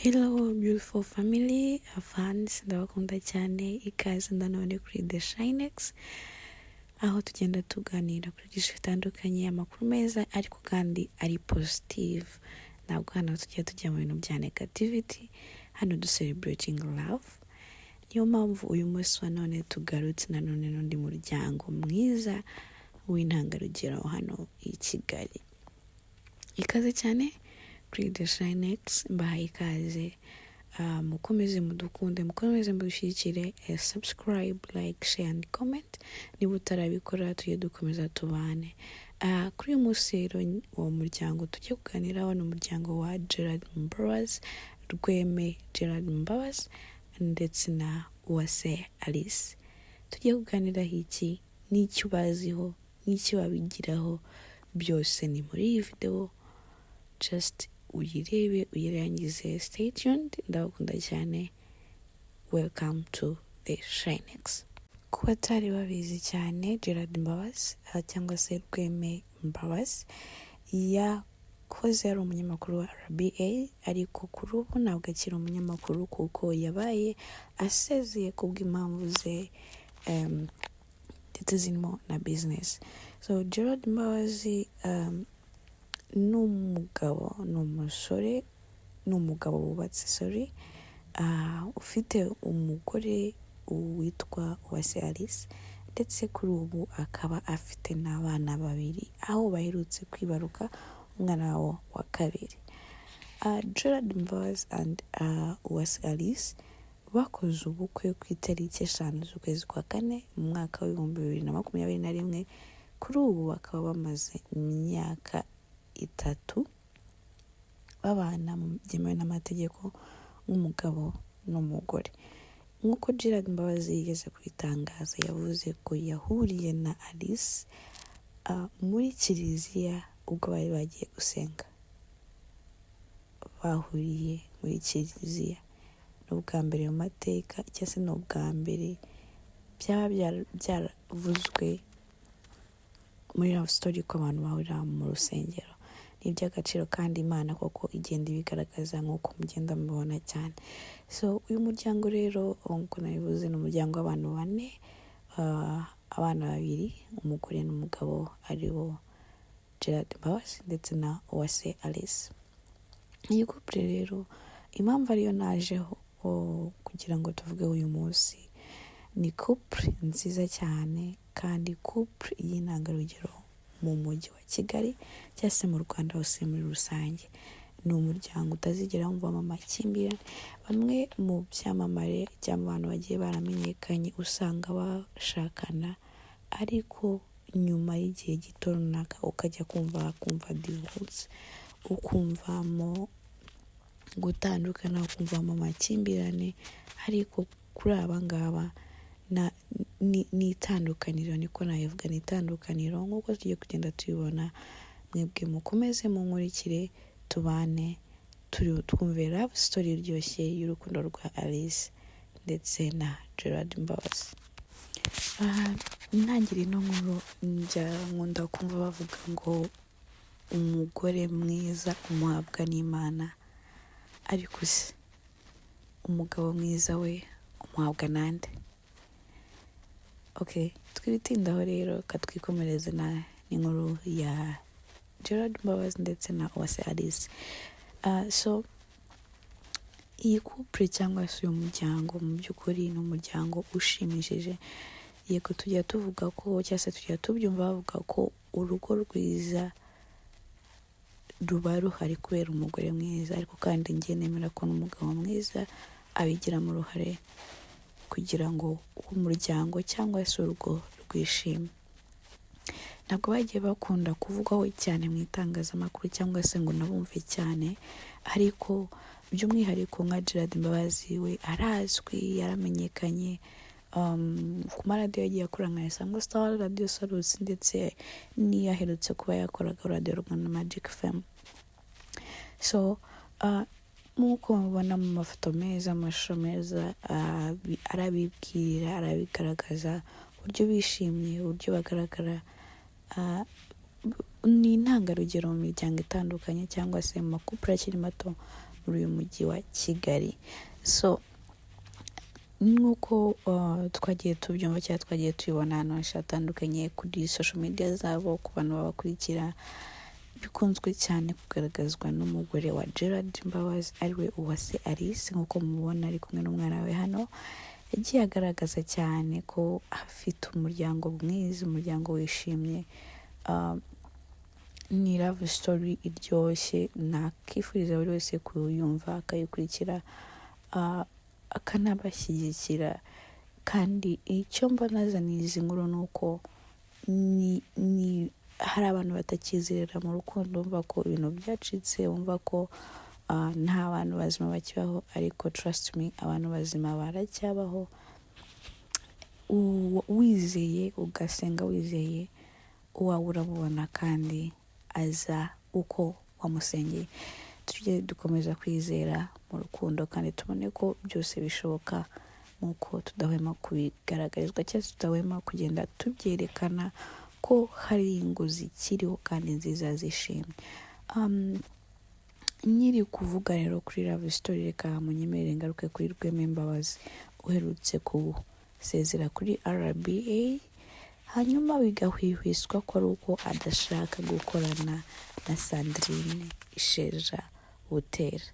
Hello beautiful family, fans, ndabakunda cyane, ikaze nanone kuri The Shinex, aho tugenda tuganira kuri byinshi bitandukanye, amakuru meza ariko kandi ari positive. Ntabwo hano tujya mu bintu bya negativity, hano celebrating love. Niyo mpamvu uyu munsi wa none tugarutse nanone n'undi muryango mwiza w'intangarugero hano i Kigali. Ikaze cyane kuri The Shinex, mbahaye ikaze. Mukomeze mudukunde, mukomeze mudushyigikire, subscribe, like, share and comment. Niba utarabikora tujye dukomeza tubane. Kuri uyu munsi rero uwo muryango tujye kuganiraho ni umuryango wa Gerard Mbabazi, Rweme Gerard Mbabazi ndetse na Uwase Alice. Tujye kuganiraho iki, n'icyo baziho, n'icyo babigiraho, byose ni muri iyi video. Just uyirebe uyirangize. Stay tuned, ndabakunda cyane. Welcome to The Shinex. Kuba atari babizi cyane, Gerard Mbabazi cyangwa se Rweme Mbabazi yakoze ari umunyamakuru wa RBA, ariko kuri ubu ntabwo akiri umunyamakuru kuko yabaye asezeye kubw'impamvu ze ndetse zirimo na business. So Gerard Mbabazi n'umugabo wubatse ufite umugore witwa Uwase Alice, ndetse kuri ubu akaba afite n'abana babiri, aho baherutse kwibaruka umwana wabo wa kabiri. Gerard Mbabazi and Uwase Alice bakoze ubukwe ku itariki 5 z'ukwezi kwa kane mu mwaka wa 2021. Kuri ubu bakaba bamaze imyaka 3 babana byemewe n'amategeko nk'umugabo n'umugore. Nk'uko Gerard Mbabazi yigeze kubitangaza, yavuze ko yahuriye na Alice muri kiliziya ubwo bari bagiye gusenga. Bahuriye muri kiliziya, n'ubwa mbere mu mateka cyangwa se n'ubwa mbere byaba byaravuzwe muri love story ko abantu bahurira mu rusengero. Ni iby'agaciro kandi Imana koko igenda ibigaragaza nk'uko mugenda mubibona cyane. So uyu muryango rero nk'uko nabivuze ni umuryango w'abantu 4, abana babiri, umugore n'umugabo aribo Gerard Mbabazi ndetse na Uwase Alice. Iyi couple rero impamvu ariyo najeho kugira ngo tuvuge uyu munsi, ni couple nziza cyane kandi couple y'intangarugero mu mujyi wa Kigali cyangwa se mu Rwanda hose muri rusange. Ni umuryango utazigera wumvamo amakimbirane. Bamwe mu byamamare cyangwa abantu bagiye baramenyekanye usanga bashakana, ariko nyuma y'igihe gito runaka ukajya kumva divorce, ukumvamo gutandukana, ukumvamo amakimbirane. Ariko kuri aba ngaba ni itandukaniro, niko nabivuga, ni itandukaniro nk'uko tugiye kugenda tubibona. Mwebwe mukomeze munkurikire, tubane twumve love story iryoshye y'urukundo rwa Alice ndetse na Gerard Mbabazi. Ntangire ino nkuru nkunda kumva bavuga ngo umugore mwiza umuhabwa n'Imana, ariko se umugabo mwiza we umuhabwa nande? Twibitindaho rero katwikomereze n'inkuru ya Gerard Mbabazi ndetse na Uwase Alice. So iyi couple cyangwa se uyu muryango mu by'ukuri ni umuryango ushimishije. Yego tujya tuvuga ko cyangwa se tujya tubyumva bavuga ko urugo rwiza ruba ruhari kubera umugore mwiza, ariko kandi njye nemera ko n'umugabo mwiza abigiramo uruhare kugira ngo umuryango cyangwa se urugo rwishime. Ntabwo bagiye bakunda kuvugwaho cyane mu itangazamakuru cyangwa se ngo nabumve cyane, ariko by'umwihariko nka Gerard Mbabazi we arazwi, yaramenyekanye ku maradiyo yagiye akora nka Isango Star, Radio Salus, ndetse n'iyo aherutse kuba yakoraga Radio Rwanda Magic FM. So nk'uko mubibona mu mafoto meza, amashusho meza, arabibwira, arabigaragaza uburyo bishimye, uburyo bagaragara. Ni intangarugero mu miryango itandukanye cyangwa se mu makupure akiri mato muri uyu mujyi wa Kigali. So nk'uko twagiye tubyumva cyangwa twagiye tubibona ahantu henshi hatandukanye kuri social media zabo, ku bantu babakurikira, bikunzwe cyane kugaragazwa n'umugore wa Gerard Mbabazi ariwe Uwase Alice. Nk'uko mubona ari kumwe n'umwana we hano, yagiye agaragaza cyane ko afite umuryango mwiza, umuryango wishimye. Ni love story iryoshye, nakifuriza buri wese kuyumva akayikurikira akanabashyigikira. Kandi icyo mba nazaniye izi nkuru ni uko hari abantu batakizera mu rukundo, bumva ko ibintu byacitse, bumva ko nta bantu bazima bakibaho, ariko trust me, abantu bazima baracyabaho. Wizeye ugasenga wizeye, uwawe urabubona kandi aza uko wamusengeye. Tujye dukomeza kwizera mu rukundo kandi tubone ko byose bishoboka, nk'uko tudahwema kubigaragarizwa cyangwa tudahwema kugenda tubyerekana ko hari ingo zikiriho kandi nziza zishimye. Nyiri kuvuga rero kuri love story, reka munyemerere ngaruke kuri Rwema Mbabazi uherutse gusezera kuri RBA, hanyuma bigahwihwiswa ko ari uko adashaka gukorana na Sandrine Isheja Butera.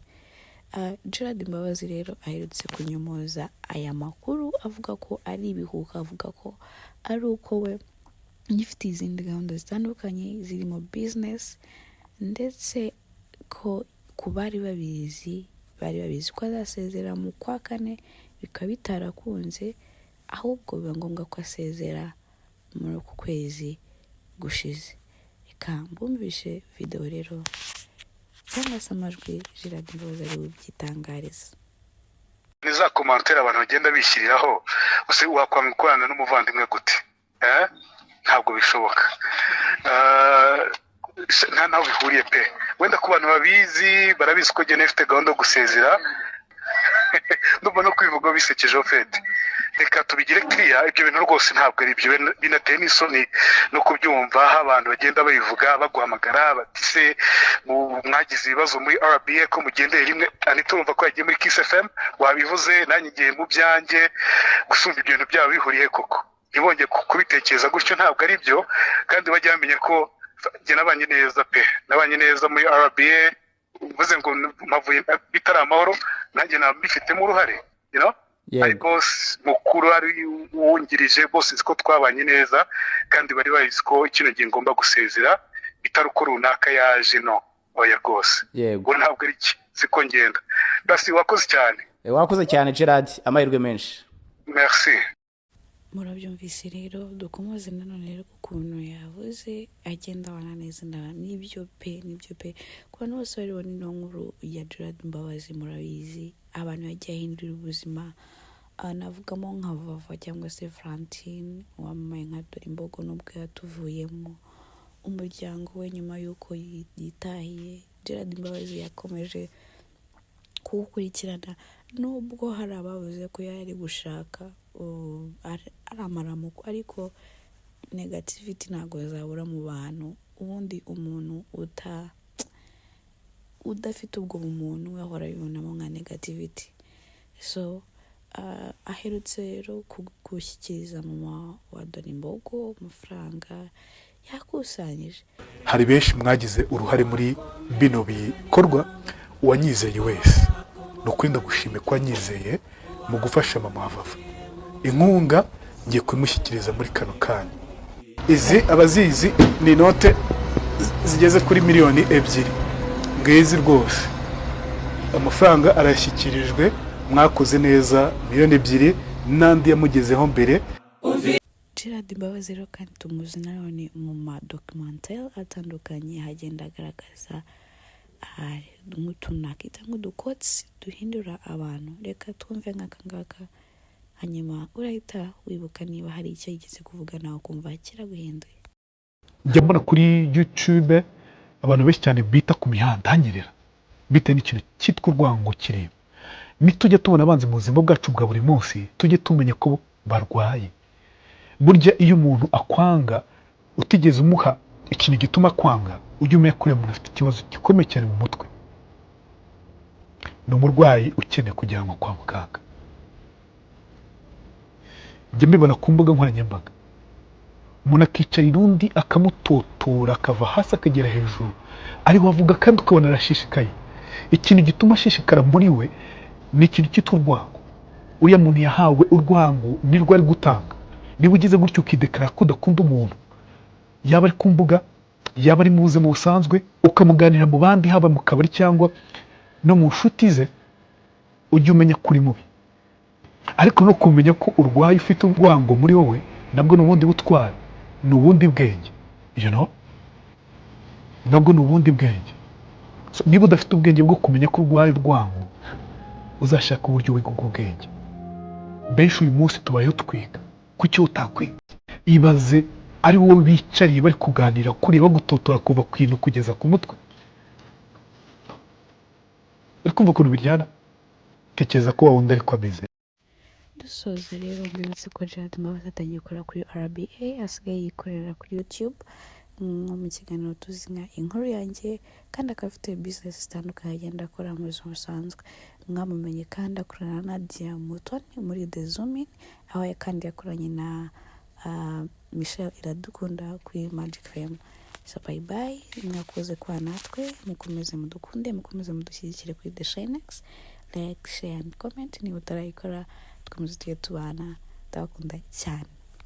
Gerard Mbabazi rero aherutse kunyomoza aya makuru avuga ko ari ibihuha, avuga ko ari uko we gifite izindi gahunda zitandukanye zirimo business, ndetse ko ku bari babizi ko azasezera mu kwa kane, bikaba bitarakunze, ahubwo biba ngombwa ko asezera muri uku kwezi gushize. Reka mbumvishe video rero cyangwa se amajwi Gerard Mbabazi ari bubyitangariza. Ni za commentaire abantu bagenda bishyiriraho, use wakwanga gukorana n'umuvandimwe gute? Ntabwo bishoboka. Nta naho bihuriye pe. Wenda ku bantu babizi barabizi ko Jene ifite gahunda yo gusezera. Ndumva no kwivuga bisekeje ofete. Reka tubigire clear, ibyo bintu rwose ntabwo ari byo, binateye n'isoni no kubyumva. Abantu bagenda babivuga baguhamagara bati se mwagize ibibazo muri RBA ko mugendeye rimwe, anitumva ko yagiye muri Kiss FM, wabivuze nanjye ngiye mu byanjye, gusumva ibyo bintu byabo bihuriye koko. Ntibonge kubitekereza gutyo, ntabwo ari byo. Kandi bajya bamenye ko jye nabanye neza pe, nabanye neza muri RBA, uvuze ngo mpavuye bitari amahoro, nanjye nabifitemo uruhare, you know. Ari boss mukuru ari wungirije, bose ziko twabanye neza, kandi bari bazi ko ikintu gihe ngomba gusezera bitari uko runaka yaje, no oya rwose. Yego ntabwo ari iki, siko ngenda. Basi wakoze cyane. Wakoze cyane Gerard, amahirwe menshi. Merci. Murabyumvise rero, dukomoze nanone rero ukuntu yavuze agenda abana neza n'ibyo pe. Ku bantu bose baribona ino nkuru ya Gerard Mbabazi, murabizi abantu yagiye ahindura ubuzima, navugamo nka Vava cyangwa se Francine wamamaye nka Dorimbogo, nubwo yatuvuyemo umuryango we nyuma y'uko yitahiye. Gerard Mbabazi yakomeje kuwukurikirana, nubwo hari abavuze ko yari gushaka ari amaramuko, ariko negativity ntabwo zabura mu bantu. Ubundi umuntu udafite ubwo bumuntu ahora yibonamo nka negativity. So aherutse rero gushyikiriza mama wa Dorimbogo amafaranga yakusanyije. Hari benshi mwagize uruhare muri bino bikorwa, uwanyizeye wese no kwenda gushime ko anyizeye mu gufasha mama Vava. Inkunga ngiye kumushyikiriza muri kano kanya. Izi abazizi ni note zigeze kuri miliyoni 2. Ngezi rwose amafaranga arashyikirijwe, mwakoze neza, miliyoni 2 nandi yamugezeho mbere. Gerard Mbabazi rero kandi tumuzi nanone mu madocumentaire atandukanye, hagenda agaragaza nk'utunakita nk'udukotsi duhindura abantu. Reka twumve nk'akangaka, hanyuma urahita wibuka niba hari icyo yigeze kuvuga nawe kumva kiraguhinduye. Njya mbona kuri YouTube abantu benshi cyane bita ku mihanda hanyerera, bite n'ikintu cyitwa urwango kireba. Nitujya tubona abanzi mu buzima bwacu bwa buri munsi, tujye tumenya ko barwaye. Burya iyo umuntu akwanga utigeze umuha ikintu gituma kwanga, ujye umenya ko umuntu afite ikibazo gikomeye cyane mu mutwe. ni umurwayi ukeneye kujyanwa kwa muganga. Njya mbibona ku mbuga nkoranyambaga, umuntu akicarira undi akamutotora akava hasi akagera hejuru, ariho avuga kandi ukabona arashishikaye. Ikintu gituma ashishikara muri we ni ikintu cyitwa urwango. Uriya muntu yahawe urwango nirwo ari gutanga. Niba ugize gutyo ukidekarara ko udakunda umuntu, yaba ari ku mbuga, yaba ari mu buzima busanzwe, ukamuganira mu bandi, haba mu kabari cyangwa no mu nshuti ze, ujye umenya kuri mubi. Ariko no kumenya ko urwaye ufite urwango muri wowe, nabwo ni ubundi butwari, ni ubundi bwenge, nabwo ni ubundi bwenge. Niba udafite ubwenge bwo kumenya ko urwaye urwango, uzashaka uburyo wiga ubwo bwenge. Benshi uyu munsi tubayeho twiga, kuki utakwiga? Ibaze ari wowe bicariye bari kuganira kuri bagutotora kuva ku kintu kugeza ku mutwe. Uri kumva ukuntu biryana? Tekereza ko wawundi ariko ameze. Dusoza rero mbibutse ko Gerard Mbabazi atagikora kuri RBA, asigaye yikorera kuri YouTube nko mu kiganiro tuzi nka inkuru yanjye, kandi akaba afite business zitandukanye agenda akora mu buzima busanzwe. Mwamumenye kandi akorana na Nadia Mutoni muri The Zoom In, aho kandi yakoranye na Michelle Iradukunda kuri Magic FM. So bye bye, mwakoze kwa natwe, mukomeze mudukunde, mukomeze mudushyigikire kuri The Shinex. Like, share and comment niba utarayikora, dukomeze tujye tubana, ndabakunda cyane.